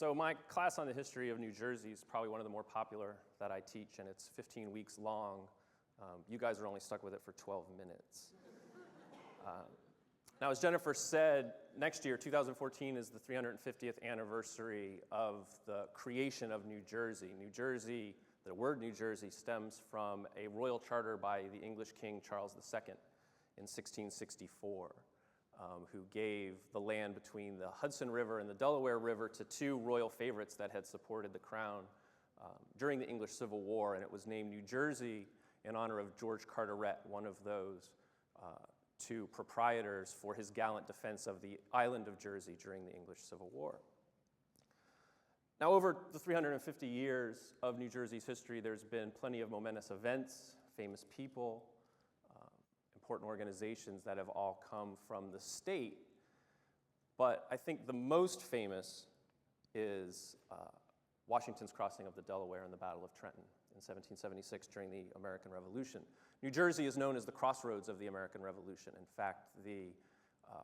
So my class on the history of New Jersey is probably one of the more popular that I teach, and it's 15 weeks long. You guys are only stuck with it for 12 minutes. Now, as Jennifer said, next year, 2014, is the 350th anniversary of the creation of New Jersey. New Jersey, the word New Jersey stems from a royal charter by the English King Charles II in 1664. Who gave the land between the Hudson River and the Delaware River to two royal favorites that had supported the crown during the English Civil War, and it was named New Jersey in honor of George Carteret, one of those two proprietors for his gallant defense of the island of Jersey during the English Civil War. Now, over the 350 years of New Jersey's history, there's been plenty of momentous events, famous people, important organizations that have all come from the state. But I think the most famous is Washington's crossing of the Delaware in the Battle of Trenton in 1776 during the American Revolution. New Jersey is known as the crossroads of the American Revolution. In fact, the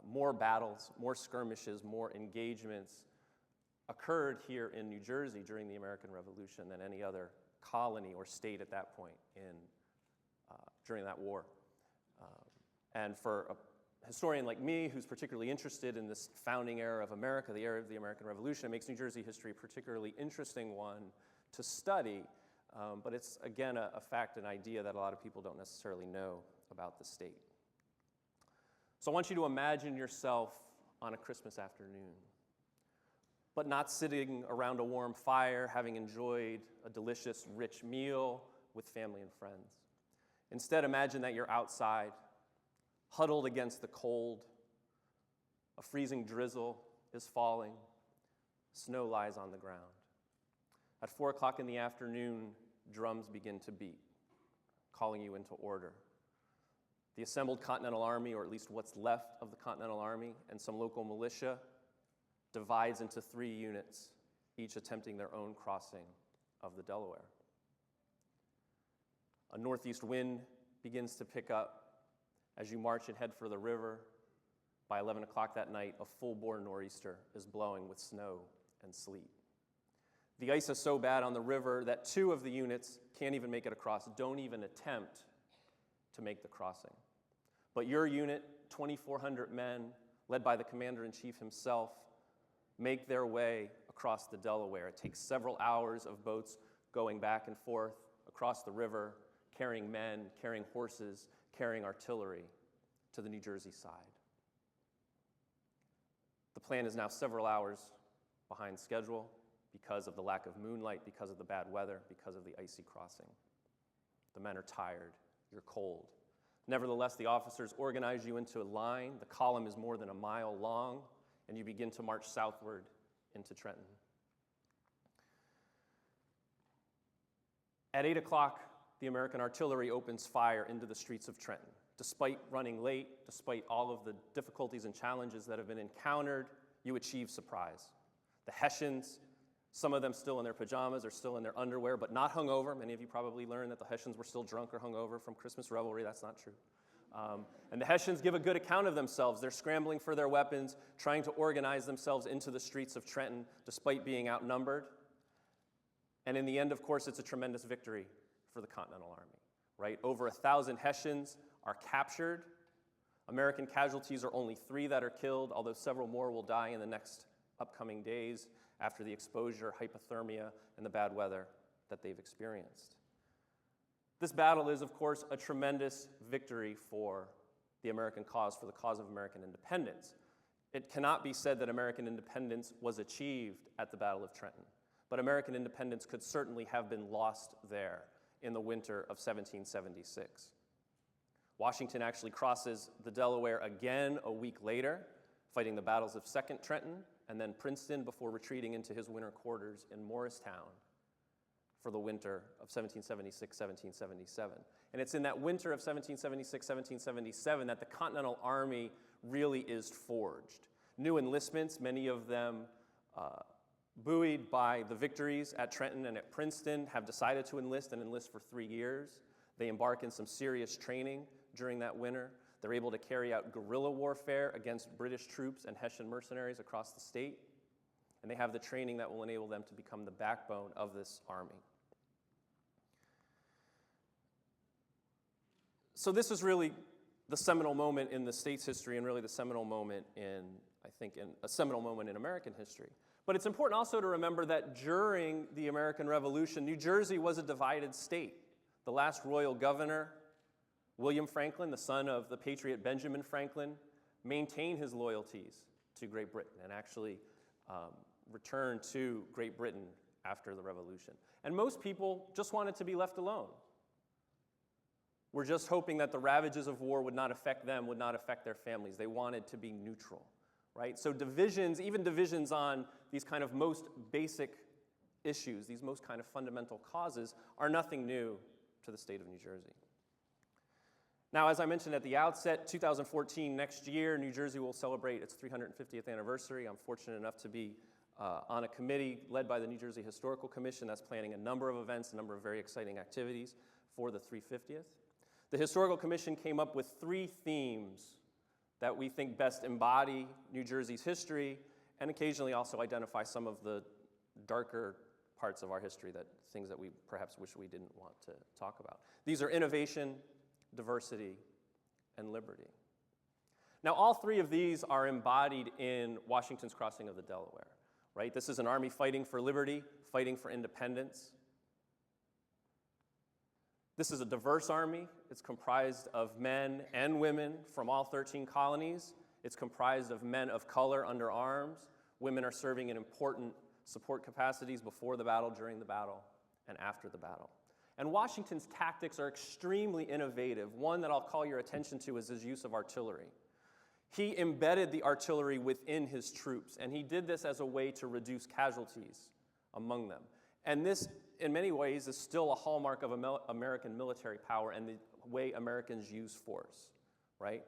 more battles, more skirmishes, more engagements occurred here in New Jersey during the American Revolution than any other colony or state at that point during that war. And for a historian like me, who's particularly interested in this founding era of America, the era of the American Revolution, it makes New Jersey history a particularly interesting one to study. But it's, again, a fact, an idea that a lot of people don't necessarily know about the state. So I want you to imagine yourself on a Christmas afternoon, but not sitting around a warm fire, having enjoyed a delicious, rich meal with family and friends. Instead, imagine that you're outside, huddled against the cold. A freezing drizzle is falling. Snow lies on the ground. At 4 o'clock in the afternoon, drums begin to beat, calling you into order. The assembled Continental Army, or at least what's left of the Continental Army, and some local militia divides into 3 units, each attempting their own crossing of the Delaware. A northeast wind begins to pick up as you march and head for the river. By 11 o'clock that night, a full-bore nor'easter is blowing with snow and sleet. The ice is so bad on the river that 2 of the units can't even make it across, don't even attempt to make the crossing. But your unit, 2,400 men, led by the commander-in-chief himself, make their way across the Delaware. It takes several hours of boats going back and forth across the river, carrying men, carrying horses, carrying artillery to the New Jersey side. The plan is now several hours behind schedule because of the lack of moonlight, because of the bad weather, because of the icy crossing. The men are tired, you're cold. Nevertheless, the officers organize you into a line. The column is more than a mile long, and you begin to march southward into Trenton. At 8 o'clock, the American artillery opens fire into the streets of Trenton. Despite running late, despite all of the difficulties and challenges that have been encountered, you achieve surprise. The Hessians, some of them still in their pajamas or still in their underwear, but not hungover. Many of you probably learned that the Hessians were still drunk or hungover from Christmas revelry. That's not true. And the Hessians give a good account of themselves. They're scrambling for their weapons, trying to organize themselves into the streets of Trenton despite being outnumbered. And in the end, of course, it's a tremendous victory for the Continental Army, right? Over 1,000 Hessians are captured. American casualties are only 3 that are killed, although several more will die in the next upcoming days after the exposure, hypothermia, and the bad weather that they've experienced. This battle is, of course, a tremendous victory for the American cause, for the cause of American independence. It cannot be said that American independence was achieved at the Battle of Trenton, but American independence could certainly have been lost there in the winter of 1776. Washington actually crosses the Delaware again a week later, fighting the battles of Second Trenton and then Princeton before retreating into his winter quarters in Morristown for the winter of 1776-1777. And it's in that winter of 1776-1777 that the Continental Army really is forged. New enlistments, many of them buoyed by the victories at Trenton and at Princeton, have decided to enlist and enlist for 3 years. They embark in some serious training during that winter. They're able to carry out guerrilla warfare against British troops and Hessian mercenaries across the state. and they have the training that will enable them to become the backbone of this army. So this is really the seminal moment in the state's history, and really the seminal moment in, I think, in a seminal moment in American history. But it's important also to remember that during the American Revolution, New Jersey was a divided state. The last royal governor, William Franklin, the son of the patriot Benjamin Franklin, maintained his loyalties to Great Britain and actually returned to Great Britain after the Revolution. And most people just wanted to be left alone. We're just hoping that the ravages of war would not affect them, would not affect their families. They wanted to be neutral, right? So divisions, even divisions on these kind of most basic issues, these most kind of fundamental causes, are nothing new to the state of New Jersey. Now, as I mentioned at the outset, 2014, next year, New Jersey will celebrate its 350th anniversary. I'm fortunate enough to be on a committee led by the New Jersey Historical Commission that's planning a number of events, a number of very exciting activities for the 350th. The Historical Commission came up with 3 themes that we think best embody New Jersey's history and occasionally also identify some of the darker parts of our history, that things that we perhaps wish we didn't want to talk about. These are innovation, diversity, and liberty. Now, all 3 of these are embodied in Washington's crossing of the Delaware, right? This is an army fighting for liberty, fighting for independence. This is a diverse army. It's comprised of men and women from all 13 colonies. It's comprised of men of color under arms. Women are serving in important support capacities before the battle, during the battle, and after the battle. And Washington's tactics are extremely innovative. One that I'll call your attention to is his use of artillery. He embedded the artillery within his troops, and he did this as a way to reduce casualties among them. And this, in many ways, is still a hallmark of American military power and the way Americans use force, right?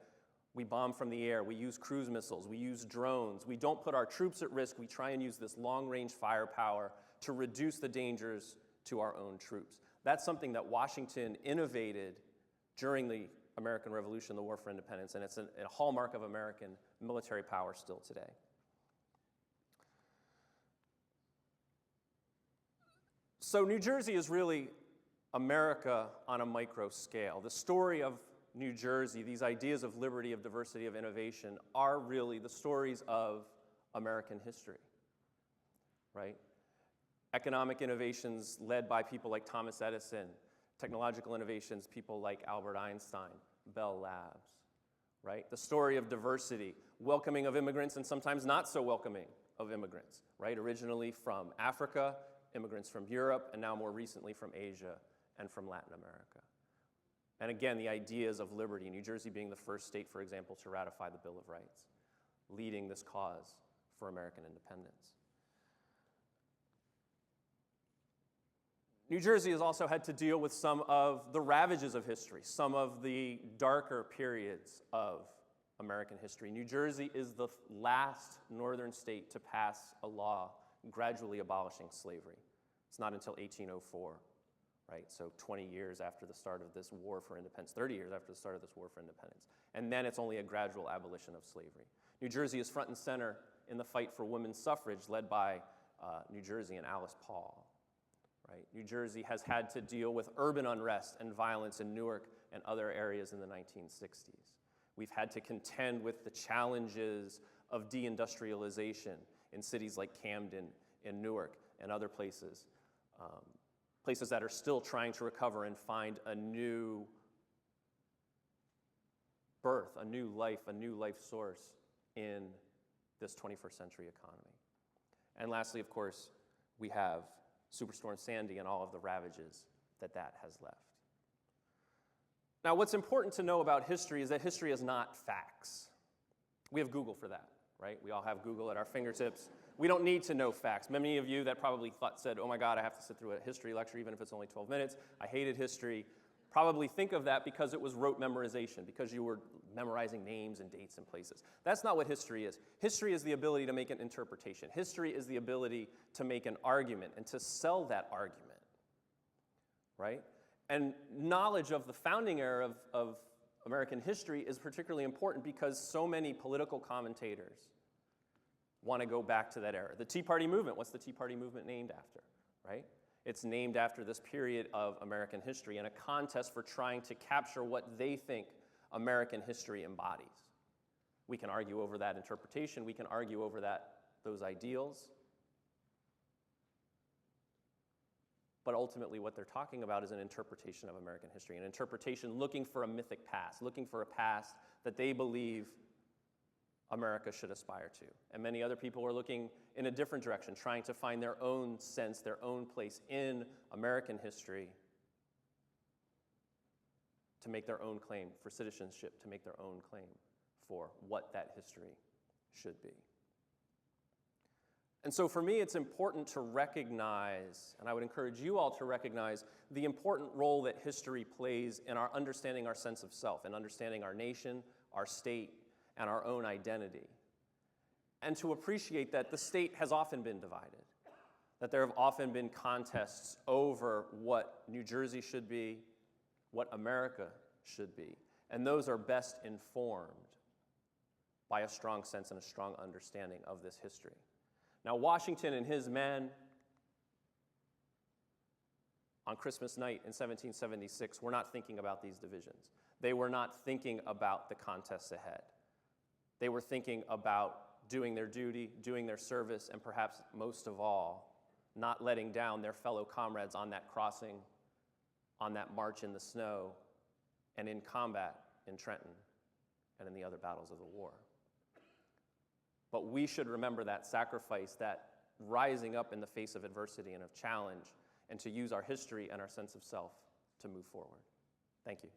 We bomb from the air, we use cruise missiles, we use drones. We don't put our troops at risk. We try and use this long-range firepower to reduce the dangers to our own troops. That's something that Washington innovated during the American Revolution, the War for Independence, and it's a hallmark of American military power still today. So New Jersey is really America on a micro scale. The story of New Jersey, these ideas of liberty, of diversity, of innovation, are really the stories of American history, right? Economic innovations led by people like Thomas Edison, technological innovations, people like Albert Einstein, Bell Labs, right? The story of diversity, welcoming of immigrants and sometimes not so welcoming of immigrants, right? Originally from Africa, immigrants from Europe, and now more recently from Asia and from Latin America. And again, the ideas of liberty, New Jersey being the first state, for example, to ratify the Bill of Rights, leading this cause for American independence. New Jersey has also had to deal with some of the ravages of history, some of the darker periods of American history. New Jersey is the last northern state to pass a law gradually abolishing slavery. It's not until 1804, right? So 20 years after the start of this war for independence, 30 years after the start of this war for independence. And then it's only a gradual abolition of slavery. New Jersey is front and center in the fight for women's suffrage led by New Jersey and Alice Paul. Right? New Jersey has had to deal with urban unrest and violence in Newark and other areas in the 1960s. We've had to contend with the challenges of deindustrialization in cities like Camden, in Newark, and other places, places that are still trying to recover and find a new birth, a new life source in this 21st century economy. And lastly, of course, we have Superstorm Sandy and all of the ravages that has left. Now, what's important to know about history is that history is not facts. We have Google for that, right? We all have Google at our fingertips. We don't need to know facts. Many of you that probably said, oh my God, I have to sit through a history lecture even if it's only 12 minutes. I hated history. Probably think of that because it was rote memorization, because you were memorizing names and dates and places. That's not what history is. History is the ability to make an interpretation. History is the ability to make an argument and to sell that argument, right? And knowledge of the founding era of American history is particularly important because so many political commentators want to go back to that era. The Tea Party movement, what's the Tea Party movement named after, right? It's named after this period of American history and a contest for trying to capture what they think American history embodies. We can argue over that interpretation. We can argue over those ideals. But ultimately what they're talking about is an interpretation of American history, an interpretation looking for a mythic past, looking for a past that they believe America should aspire to. And many other people are looking in a different direction, trying to find their own sense, their own place in American history to make their own claim for citizenship, to make their own claim for what that history should be. And so for me, it's important to recognize, and I would encourage you all to recognize, the important role that history plays in our understanding our sense of self and understanding our nation, our state, and our own identity. And to appreciate that the state has often been divided, that there have often been contests over what New Jersey should be, what America should be. And those are best informed by a strong sense and a strong understanding of this history. Now, Washington and his men on Christmas night in 1776 were not thinking about these divisions. They were not thinking about the contests ahead. They were thinking about doing their duty, doing their service, and perhaps most of all, not letting down their fellow comrades on that crossing, on that march in the snow, and in combat in Trenton and in the other battles of the war. But we should remember that sacrifice, that rising up in the face of adversity and of challenge, and to use our history and our sense of self to move forward. Thank you.